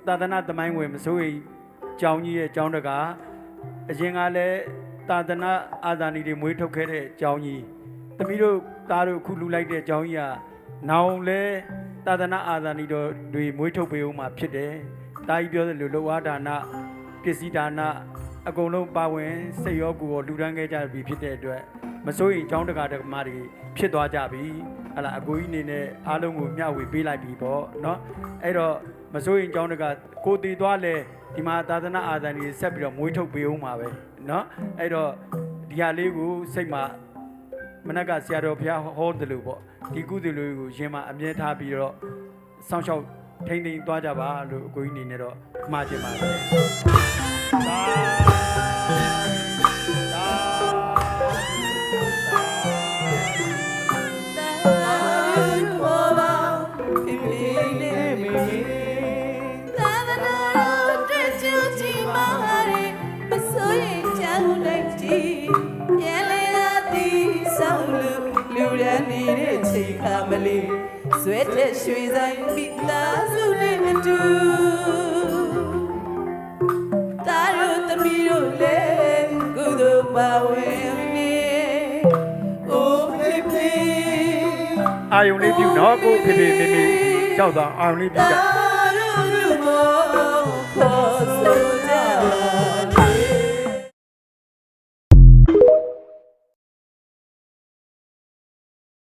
သာသနာသမိုင်းဝင်မစိုးရိမ်ကျောင်းကြီးရဲ့ကျောင်းတကာအရင်ကလည်းသာသနာအာဇာနည်တွေမွေးထုတ်ခဲ့တဲ့ကျောင်းကြီးသမီးတို့သားတို့အခုလူလိုက်တဲ့ကျောင်းကြီးကနောင်လဲသာသနာအာဇာနည်တို့တွေမွေးထုတ်ပေးဦးမှာဖြစ်တယ်။တာကြီးပြောသလိုလောဝဒါနပစ္စည်းဒါနအကုန်လုံးပါဝင်စိတ်ရောကိုယ်ရောလူတန်းခဲ့ကြပြီဖြစ်တဲ့အတွက်မစိုးရိမ်ကျောင်းတကာဓမ္မတွေဖြစ်သွားကြပြီ။ဟလာအကိုကြီးအနေနဲ့အားလုံးကိုမျှဝေပေးလိုက်ပြီပေါ့နော်။အဲ့တော့မစိုးရိမ်ကျောင်းတကာကိုတည်သွားလဲဒီမှာသာသနာအာဇာနည်ဆက်ပြီးတော့မွေးထုတ်ပေးဦးမှာပဲနော်။အဲ့တော့ဒီဟာလေးကိုစိတ်မှာမနက်ကဆရာတော်ဘုရားဟောတယ်လို့ပေါ့ဒီကုသိုလ်လေးကိုရင်မှာအမြဲထားပြီးတော့စောင့်ရှောက်ထိန်းသိမ်းသွားကြပါလို့အကိုကြီးအနေနဲ့တော့မှားချင်ပါတယ်မလေးဆွဲတဲ့ရွှေဆိုင်မိသားစုနဲ့အတူတာတို့သမီးတို့လည်းကုသိုလ်ပါဝင်နေအိုးဖေဖေအာယုန်လေးပြုနော်ကိုဖေဖေမေမေရောက်သွားအာယုန်လေးပြုကြ